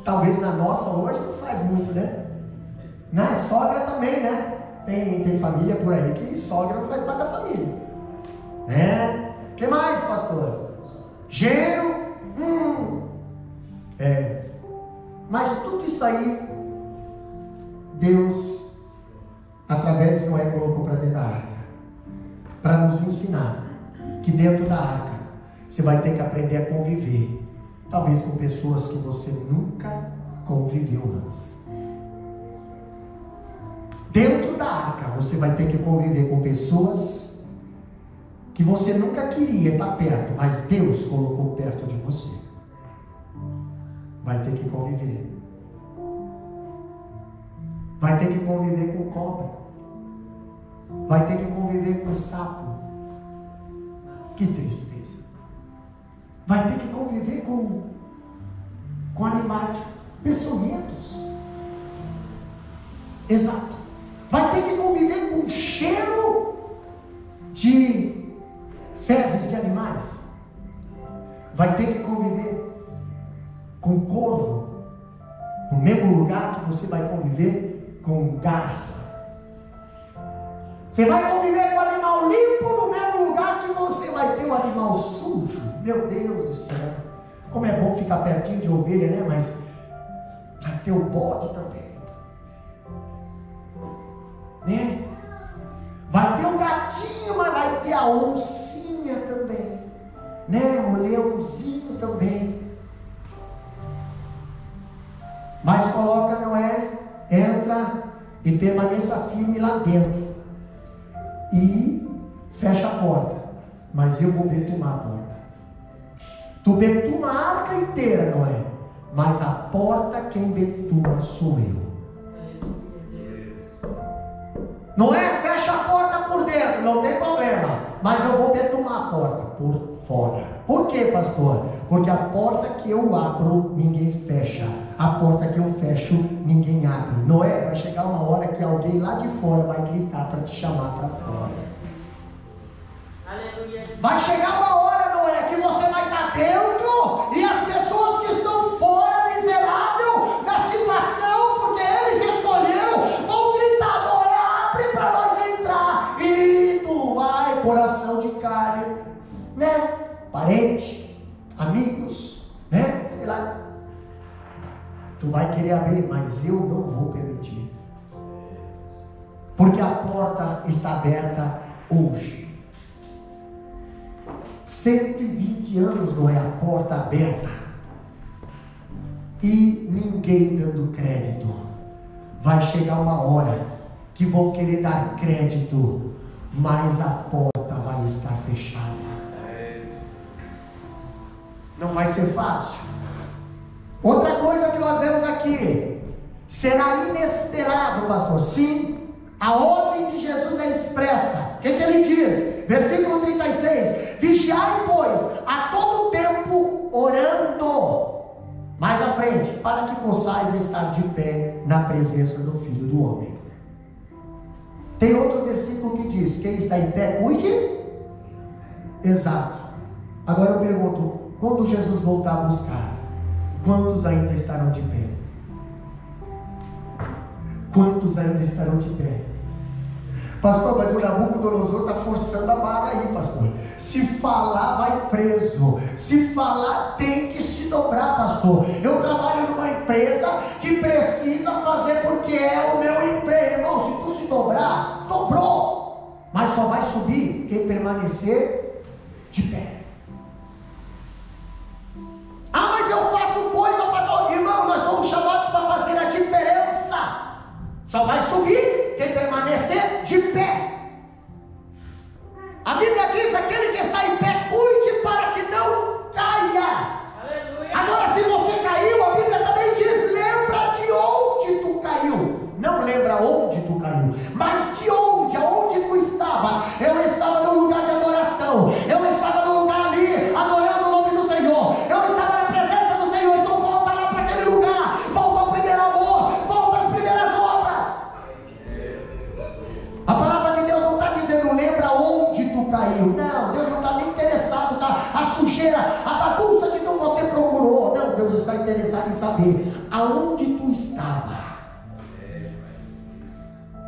Talvez na nossa hoje não faz muito, né? Na sogra também, né? Tem família por aí que sogra não faz parte da família. O que mais, pastor? Gênero, mas tudo isso aí, Deus, através de Noé, colocou para dentro da arca, para nos ensinar que dentro da arca, você vai ter que aprender a conviver, talvez com pessoas que você nunca conviveu antes. Dentro da arca, você vai ter que conviver com pessoas que você nunca queria estar perto, mas Deus colocou perto de você. Vai ter que conviver. Vai ter que conviver com cobra. Vai ter que conviver com sapo. Que tristeza. Vai ter que conviver com animais peçonhentos. Exato. Vai ter que conviver com cheiro de fezes de animais. Vai ter que conviver com corvo. No mesmo lugar que você vai conviver com garça. Você vai conviver com animal limpo no mesmo lugar que você vai ter um animal sujo. Meu Deus do céu. Como é bom ficar pertinho de ovelha, né? Mas vai ter o bode também. Né? Vai ter o gatinho, mas vai ter a oncinha também. Né? O leãozinho também. Mas coloca Noé, entra e permaneça firme lá dentro. E fecha a porta. Mas eu vou betumar a porta. Tu betuma a arca inteira, Noé. Mas a porta quem betuma sou eu. Noé, fecha a porta por dentro, não tem problema. Mas eu vou betumar a porta por fora. Por quê, pastor? Porque a porta que eu abro, ninguém fecha. A porta que eu fecho, ninguém abre. Noé, vai chegar uma hora que alguém lá de fora vai gritar para te chamar para fora. Aleluia. Vai chegar uma hora, Noé, que você vai estar dentro e as pessoas que estão fora, miserável, na situação, porque eles escolheram, vão gritar: Noé, abre para nós entrar. E tu vai, coração de carne, né? Parente, amigos, né? Sei lá. Tu vai querer abrir, mas eu não vou permitir. Porque a porta está aberta hoje. 120 anos não é a porta aberta. E ninguém dando crédito. Vai chegar uma hora que vão querer dar crédito, mas a porta vai estar fechada. Não vai ser fácil. Outra coisa que nós vemos aqui, será inesperado, pastor. Sim, a ordem de Jesus é expressa. O que ele diz? Versículo 36: vigiai, pois, a todo tempo orando. Mais à frente, para que possais estar de pé na presença do Filho do Homem. Tem outro versículo que diz: quem está em pé, cuide. Exato. Agora eu pergunto, quando Jesus voltar a buscar, quantos ainda estarão de pé? Quantos ainda estarão de pé? Pastor, mas o Nabucodonosor está forçando a barra aí, pastor. Se falar, vai preso. Se falar, tem que se dobrar, pastor. Eu trabalho numa empresa que precisa fazer porque é o meu emprego. Irmão, se tu se dobrar, dobrou. Mas só vai subir quem permanecer de pé. Ah, mas eu faço coisa, pastor. Irmão, nós somos chamados para fazer a diferença. Só vai subir quem permanecer de pé. A Bíblia diz: aquele que está em pé, cuide para que não caia. Aleluia. Agora, se você caiu, a Bíblia também diz: lembra de onde tu caiu. Não lembra onde tu caiu, mas de onde, aonde tu estava. Eu estava no lugar de adoração. Eu estava no lugar ali, adorando o nome do Senhor. Eu estava na presença do Senhor. Então volta lá para aquele lugar. Volta ao primeiro amor. Volta às primeiras obras. A palavra de Deus não está dizendo: lembra onde tu caiu. Não, Deus não está nem interessado, tá? A sujeira, a bagunça que você procurou. Não, Deus está interessado em saber aonde tu estava.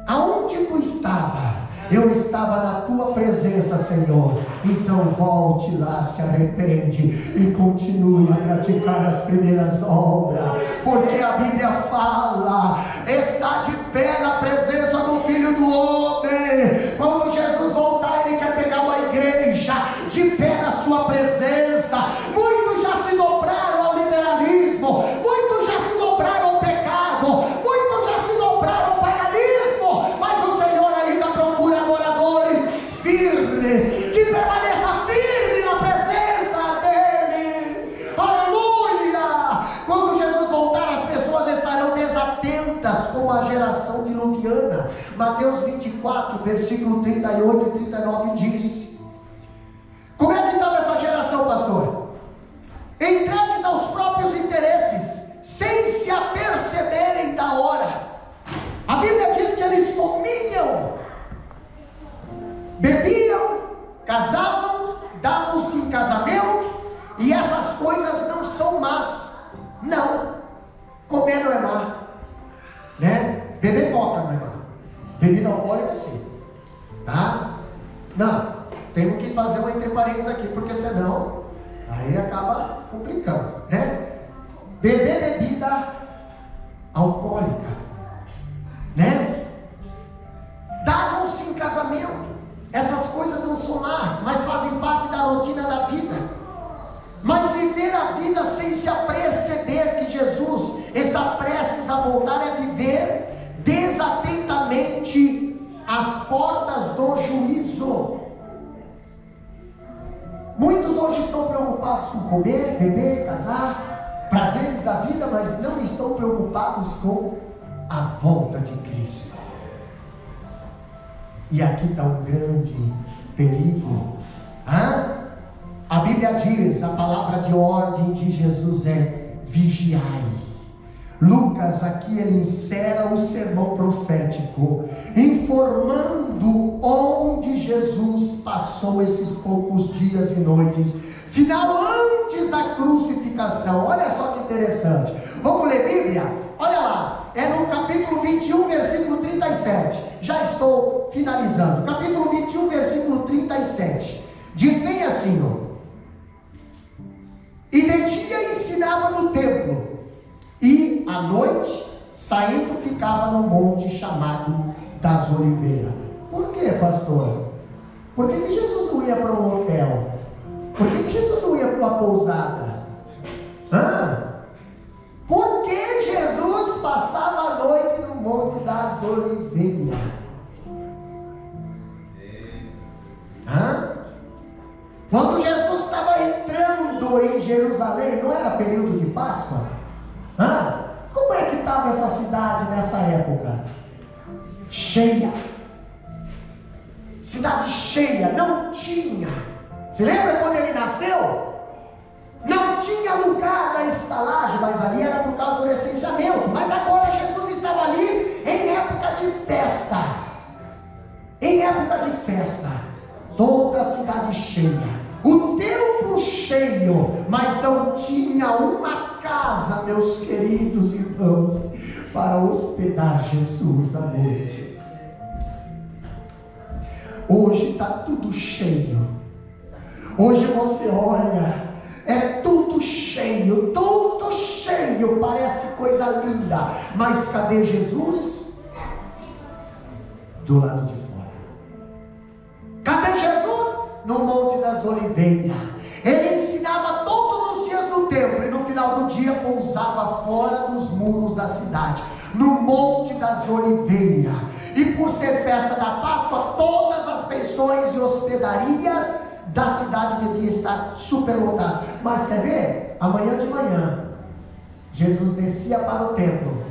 Aonde tu estava. eu estava na tua presença, Senhor. Então volte lá, se arrepende e continue a praticar as primeiras obras, porque a Bíblia fala: está de pé na presença do Filho do Homem. Quando Jesus voltar, Ele quer pegar uma igreja de pé na sua presença. Muitos já se dobraram ao liberalismo, muitos já se dobraram ao pecado, muitos já se dobraram ao paganismo, mas o Senhor ainda procura adoradores firmes, que permaneçam firmes na presença dEle. Aleluia! Quando Jesus voltar, as pessoas estarão desatentas como a geração diluviana. Mateus 24, versículo 38 e 39 diz: como é que estava essa geração, pastor? Entregues aos próprios interesses, sem se aperceberem da hora. A Bíblia diz que eles comiam, bebiam, casavam, davam-se em casamento, e essas coisas não são más. Não, comer não é má, né? Beber coca não é má, bebida alcoólica sim, tá? Não, temos que fazer uma entre parênteses aqui, porque senão aí acaba complicando, né? Beber bebida alcoólica, né? Davam-se em casamento. Essas coisas não são má, mas fazem parte da rotina da vida. Mas viver a vida sem se aperceber que Jesus está prestes a voltar é viver desatentamente às portas do juízo. Muitos hoje estão preocupados com comer, beber, casar, prazeres da vida, mas não estão preocupados com a volta de Cristo. E aqui está um grande perigo. A Bíblia diz, a palavra de ordem de Jesus é: vigiai. Lucas aqui ele insere o sermão profético, informando onde Jesus passou esses poucos dias e noites, final antes da crucificação. Olha só que interessante. Vamos ler Bíblia? Olha lá, é no capítulo 21, versículo 37. Já estou finalizando. Capítulo 21, versículo 37. Diz bem assim, ó: e de dia ensinava no templo, e à noite, saindo, ficava no monte chamado das Oliveiras. Por quê, pastor? Por que Jesus não ia para um hotel? Por que Jesus não ia para uma pousada? Por que Jesus passava a noite no monte das Oliveiras? Quando Jesus estava entrando em Jerusalém, não era período de Páscoa? Como é que estava essa cidade nessa época? Cheia. Cidade cheia, não tinha. Se lembra quando ele nasceu? Não tinha lugar da estalagem, mas ali era por causa do licenciamento. Mas agora Jesus estava ali em época de festa. Em época de festa, toda a cidade cheia, o templo cheio, mas não tinha uma casa, meus queridos irmãos, para hospedar Jesus à noite. Hoje está tudo cheio. Hoje você olha, é tudo cheio, parece coisa linda, mas cadê Jesus? Do lado de fora. Cadê Jesus? No Monte das Oliveiras. Ele ensinava todos os dias no templo, e no final do dia pousava fora dos muros da cidade, no Monte das Oliveiras. E por ser festa da Páscoa, todas as pensões e hospedarias da cidade deviam estar superlotadas. Mas quer ver? Amanhã de manhã, Jesus descia para o templo.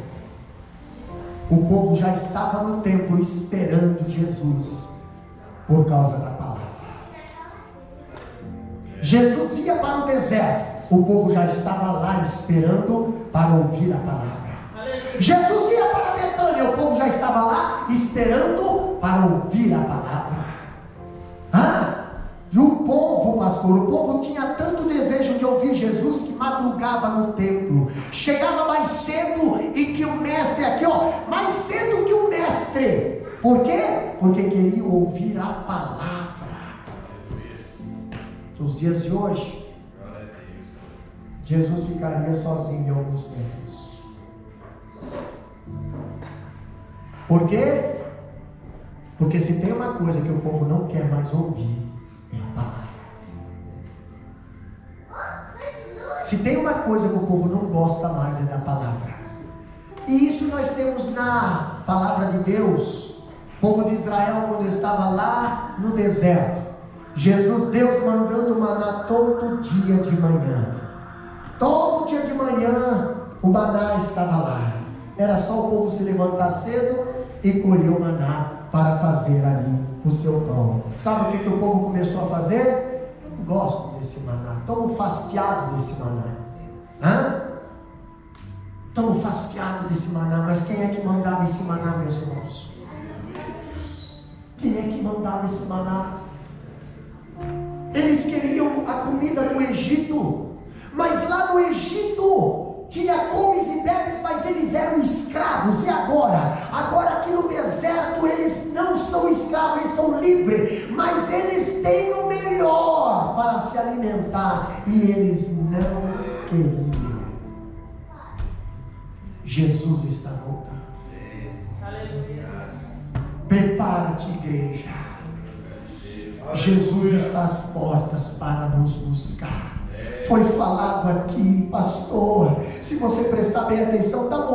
O povo já estava no templo esperando Jesus, por causa da palavra. Jesus ia para o deserto, o povo já estava lá esperando para ouvir a palavra. Jesus ia para Betânia, o povo já estava lá esperando para ouvir a palavra. E o povo, pastor, o povo tinha tanto desejo de ouvir Jesus que madrugava no templo, chegava mais cedo e que o mestre aqui, mais cedo que o mestre. Por quê? porque queriam ouvir a palavra. Nos dias de hoje, Jesus ficaria sozinho em alguns tempos. Por quê? Porque se tem uma coisa que o povo não quer mais ouvir, é a palavra. Se tem uma coisa que o povo não gosta mais, é da palavra. E isso nós temos na palavra de Deus. O povo de Israel, quando estava lá no deserto, Deus mandando maná todo dia de manhã. Todo dia de manhã o maná estava lá. Era só o povo se levantar cedo e colher o maná para fazer ali o seu pão. Sabe o que o povo começou a fazer? Não gosto desse maná, estou fastiado desse maná. Estou fastiado desse maná. Mas quem é que mandava esse maná, meus irmãos? Quem é que mandava esse maná? Eles queriam a comida do Egito, mas lá no Egito tinha comes e bebes, mas eles eram escravos. E agora? Agora aqui no deserto eles não são escravos, eles são livres, mas eles têm o melhor para se alimentar e eles não queriam. Jesus está voltando. Prepara-te, igreja. Jesus está às portas para nos buscar. Foi falado aqui, pastor. Se você prestar bem atenção, dá uma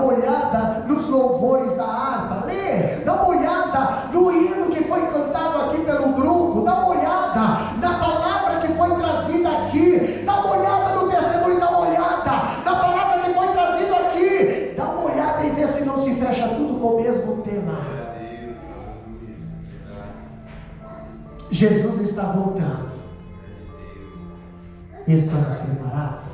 olhada nos louvores da harpa, lê, dá uma olhada no hino que foi cantado aqui pelo grupo, dá uma olhada na palavra que foi trazida aqui, dá uma olhada no testemunho, dá uma olhada na palavra que foi trazida aqui, dá uma olhada e vê se não se fecha tudo com o mesmo tema. Jesus está voltando. Estamos preparados?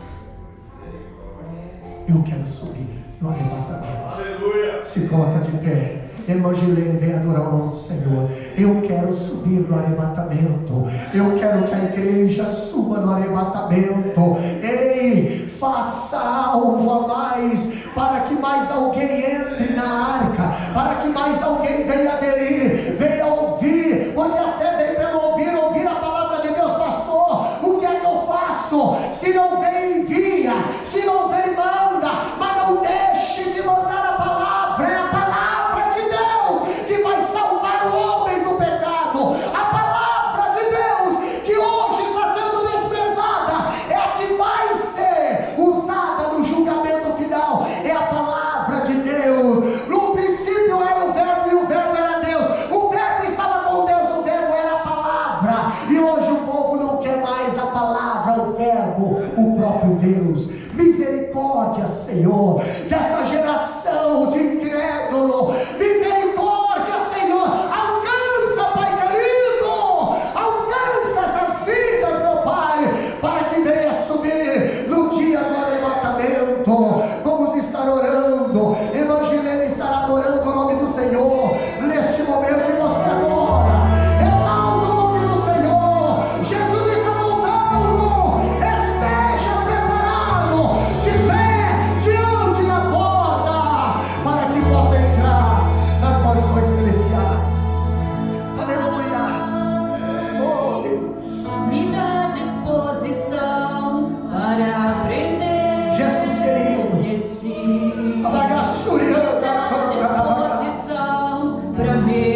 Eu quero subir no arrebatamento. Aleluia. Se coloca de pé. Irmã Gilene, vem adorar o nome do Senhor. Eu quero subir no arrebatamento. Eu quero que a igreja suba no arrebatamento. Ei, faça algo a mais, para que mais alguém entre na arca, para que mais alguém venha aderir, venha ouvir, porque a fé vem pelo ouvir a palavra de Deus. Pastor, o que é que eu faço? Se não vem, envia. Se não vem, manda. Mas não deixe de mandar a palavra. É a palavra de Deus que vai salvar o homem do pecado. A palavra de Deus que hoje está sendo desprezada é a que vai ser usada no julgamento final. É a palavra de Deus. No princípio era o verbo e o verbo era Deus. O verbo estava com Deus, o verbo era a palavra. E hoje o povo não quer mais a palavra, o verbo, o próprio Deus. Misericórdia, Senhor, dessa geração de incrédulo. Misericórdia, Senhor. Alcança, Pai querido. Alcança essas vidas, meu Pai, para que venha subir no dia do arrebatamento. Vamos estar orando. Irmã Gilene estará adorando o nome do Senhor. Neste momento que você adora, exalta o nome do Senhor. Jesus está voltando. Esteja preparado, de pé diante da porta, para que possa entrar nas mansões celestiais. Aleluia. Oh Deus, Me dá disposição para aprender Jesus querido. de ti. Abagaçuriana, Disposição para me